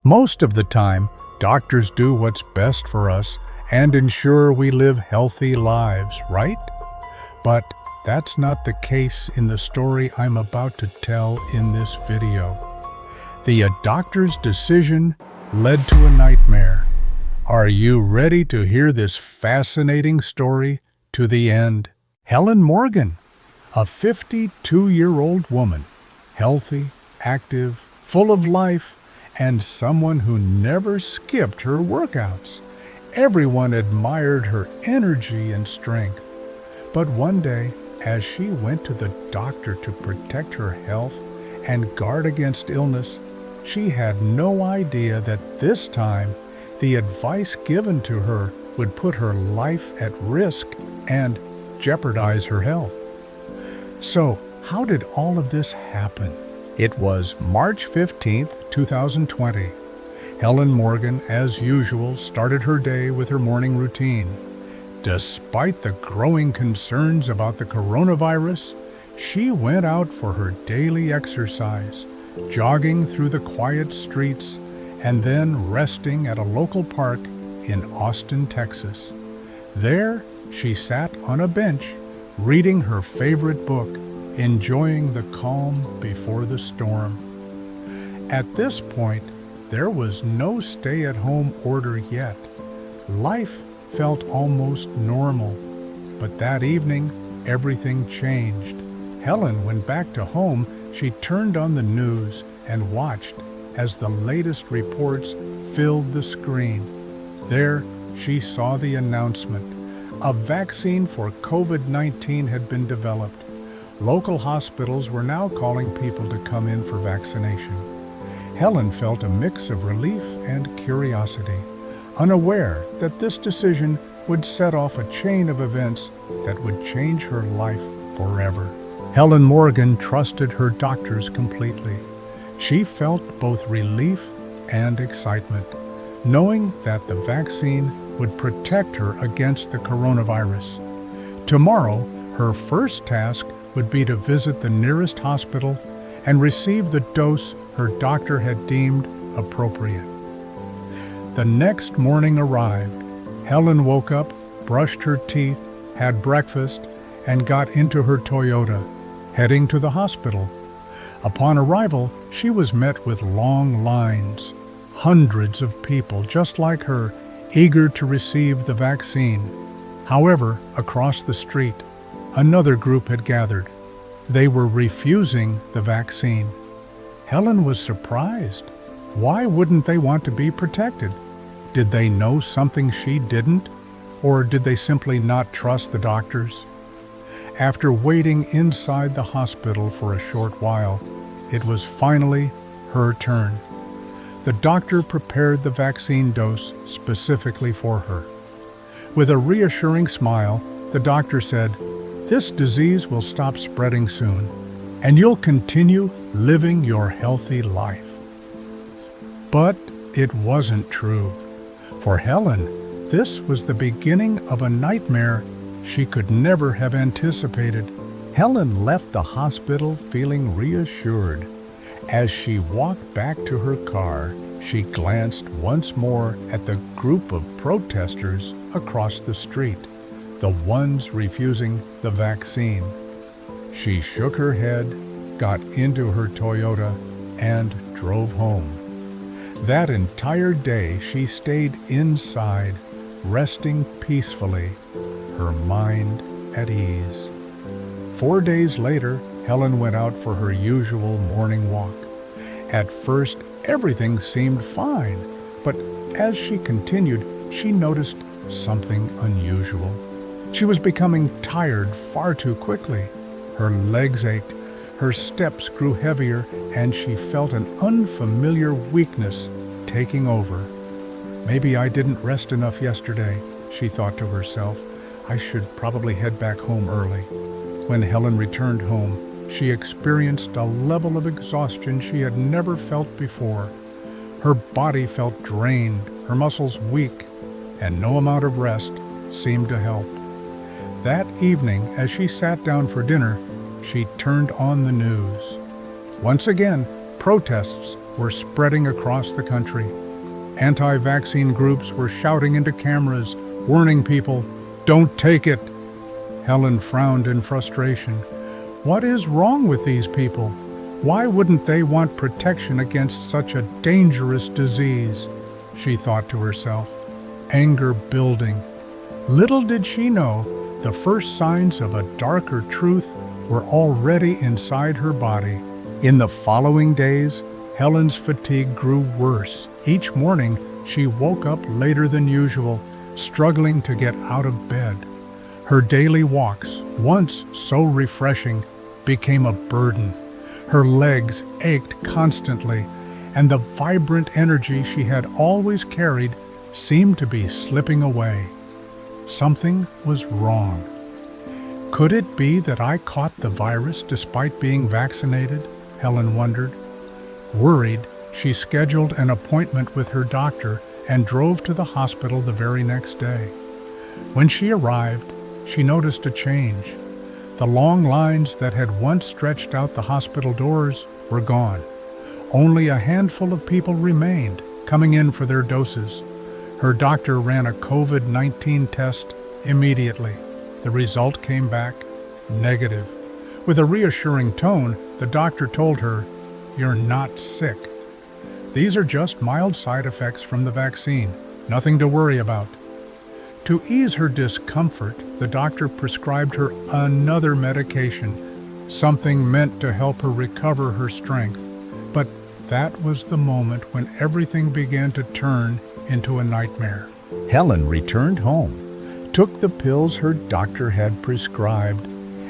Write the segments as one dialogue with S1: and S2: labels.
S1: Most of the time, doctors do what's best for us and ensure we live healthy lives, right? But that's not the case in the story I'm about to tell in this video. The doctor's decision led to a nightmare. Are you ready to hear this fascinating story to the end? Helen Morgan, a 52-year-old woman, healthy, active, full of life, and someone who never skipped her workouts. Everyone admired her energy and strength. But one day, as she went to the doctor to protect her health and guard against illness, she had no idea that this time the advice given to her would put her life at risk and jeopardize her health. So, how did all of this happen? It was March 15th, 2020. Helen Morgan, as usual, started her day with her morning routine. Despite the growing concerns about the coronavirus, she went out for her daily exercise, jogging through the quiet streets and then resting at a local park in Austin, Texas. There, she sat on a bench, reading her favorite book, enjoying the calm before the storm. At this point, there was no stay-at-home order yet. Life felt almost normal, but that evening, everything changed. Helen went back to home. She turned on the news and watched as the latest reports filled the screen. There, she saw the announcement. A vaccine for COVID-19 had been developed. Local hospitals were now calling people to come in for vaccination. Helen felt a mix of relief and curiosity, unaware that this decision would set off a chain of events that would change her life forever. Helen Morgan trusted her doctors completely. She felt both relief and excitement, knowing that the vaccine would protect her against the coronavirus. Tomorrow, her first task would be to visit the nearest hospital and receive the dose her doctor had deemed appropriate. The next morning arrived. Helen woke up, brushed her teeth, had breakfast, and got into her Toyota, heading to the hospital. Upon arrival, she was met with long lines, hundreds of people just like her, eager to receive the vaccine. However, across the street, another group had gathered. They were refusing the vaccine. Helen was surprised. Why wouldn't they want to be protected? Did they know something she didn't? Or did they simply not trust the doctors? After waiting inside the hospital for a short while, it was finally her turn. The doctor prepared the vaccine dose specifically for her. With a reassuring smile, the doctor said, "This disease will stop spreading soon, and you'll continue living your healthy life." But it wasn't true. For Helen, this was the beginning of a nightmare she could never have anticipated. Helen left the hospital feeling reassured. As she walked back to her car, she glanced once more at the group of protesters across the street, the ones refusing the vaccine. She shook her head, got into her Toyota, and drove home. That entire day she stayed inside, resting peacefully, her mind at ease. 4 days later, Helen went out for her usual morning walk. At first, everything seemed fine, but as she continued, she noticed something unusual. She was becoming tired far too quickly. Her legs ached, her steps grew heavier, and she felt an unfamiliar weakness taking over. "Maybe I didn't rest enough yesterday," she thought to herself. "I should probably head back home early." When Helen returned home, she experienced a level of exhaustion she had never felt before. Her body felt drained, her muscles weak, and no amount of rest seemed to help. That evening, as she sat down for dinner, she turned on the news. Once again, protests were spreading across the country. Anti-vaccine groups were shouting into cameras, warning people, "Don't take it." Helen frowned in frustration. What is wrong with these people? Why wouldn't they want protection against such a dangerous disease? She thought to herself, anger building. Little did she know, the first signs of a darker truth were already inside her body. In the following days, Helen's fatigue grew worse. Each morning, she woke up later than usual, struggling to get out of bed. Her daily walks, once so refreshing, became a burden. Her legs ached constantly, and the vibrant energy she had always carried seemed to be slipping away. Something was wrong. Could it be that I caught the virus despite being vaccinated? Helen wondered. Worried, she scheduled an appointment with her doctor and drove to the hospital the very next day. When she arrived, she noticed a change. The long lines that had once stretched out the hospital doors were gone. Only a handful of people remained, coming in for their doses. Her doctor ran a COVID-19 test immediately. The result came back negative. With a reassuring tone, the doctor told her, "You're not sick. These are just mild side effects from the vaccine, nothing to worry about." To ease her discomfort, the doctor prescribed her another medication, something meant to help her recover her strength. But that was the moment when everything began to turn into a nightmare. Helen returned home, took the pills her doctor had prescribed,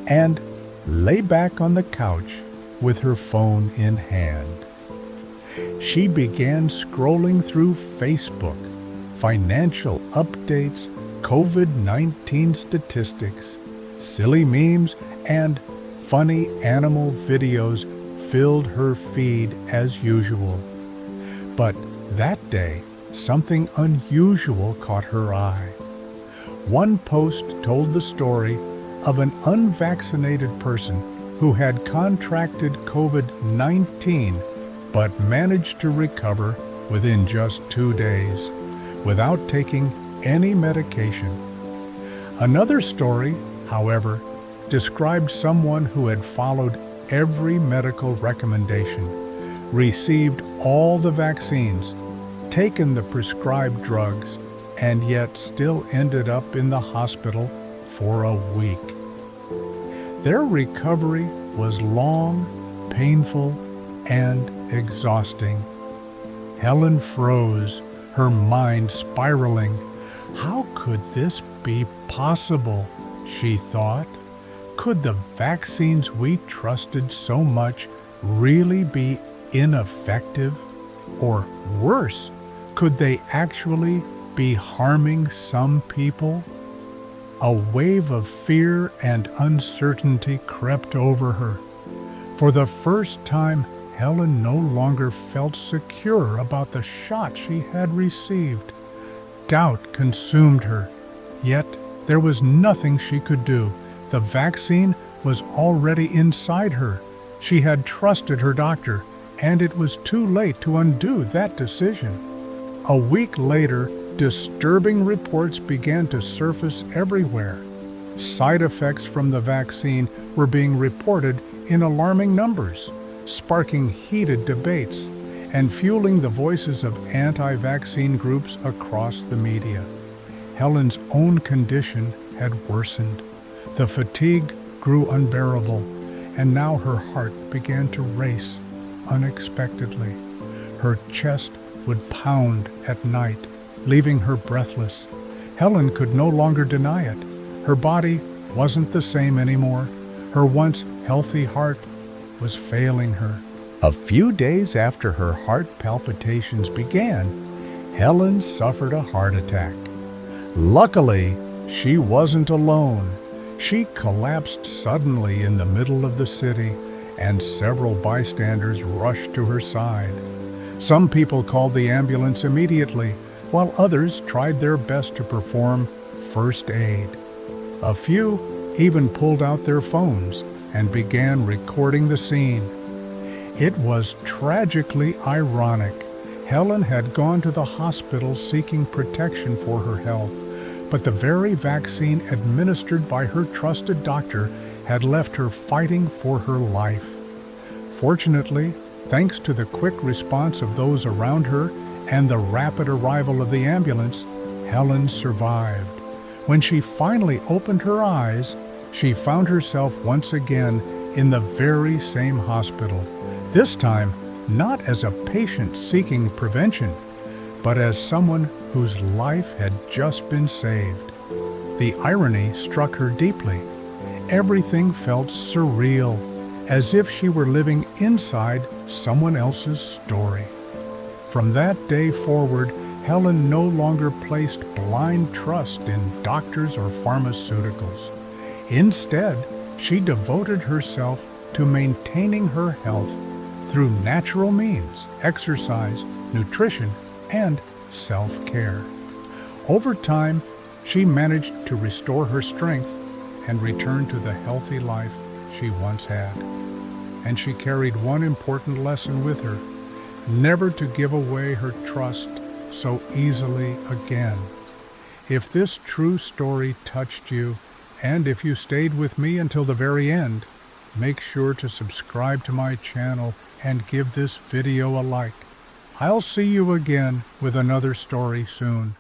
S1: and lay back on the couch with her phone in hand. She began scrolling through Facebook, financial updates, COVID-19 statistics, silly memes, and funny animal videos filled her feed as usual. But that day, something unusual caught her eye. One post told the story of an unvaccinated person who had contracted COVID-19 but managed to recover within just 2 days without taking any medication. Another story, however, described someone who had followed every medical recommendation, received all the vaccines, taken the prescribed drugs, and yet still ended up in the hospital for a week. Their recovery was long, painful, and exhausting. Helen froze, her mind spiraling. How could this be possible, she thought? Could the vaccines we trusted so much really be ineffective? Or worse, could they actually be harming some people? A wave of fear and uncertainty crept over her. For the first time, Helen no longer felt secure about the shot she had received. Doubt consumed her, yet there was nothing she could do. The vaccine was already inside her. She had trusted her doctor, and it was too late to undo that decision. A week later, disturbing reports began to surface everywhere. Side effects from the vaccine were being reported in alarming numbers, sparking heated debates and fueling the voices of anti-vaccine groups across the media. Helen's own condition had worsened. The fatigue grew unbearable, and now her heart began to race unexpectedly. Her chest would pound at night, leaving her breathless. Helen could no longer deny it. Her body wasn't the same anymore. Her once healthy heart was failing her. A few days after her heart palpitations began, Helen suffered a heart attack. Luckily, she wasn't alone. She collapsed suddenly in the middle of the city, and several bystanders rushed to her side. Some people called the ambulance immediately, while others tried their best to perform first aid. A few even pulled out their phones and began recording the scene. It was tragically ironic. Helen had gone to the hospital seeking protection for her health, but the very vaccine administered by her trusted doctor had left her fighting for her life. Fortunately, thanks to the quick response of those around her and the rapid arrival of the ambulance, Helen survived. When she finally opened her eyes, she found herself once again in the very same hospital, this time not as a patient seeking prevention, but as someone whose life had just been saved. The irony struck her deeply. Everything felt surreal, as if she were living inside someone else's story. From that day forward, Helen no longer placed blind trust in doctors or pharmaceuticals. Instead, she devoted herself to maintaining her health through natural means, exercise, nutrition, and self-care. Over time, she managed to restore her strength and return to the healthy life she once had. And she carried one important lesson with her: never to give away her trust so easily again. If this true story touched you, and if you stayed with me until the very end, make sure to subscribe to my channel and give this video a like. I'll see you again with another story soon.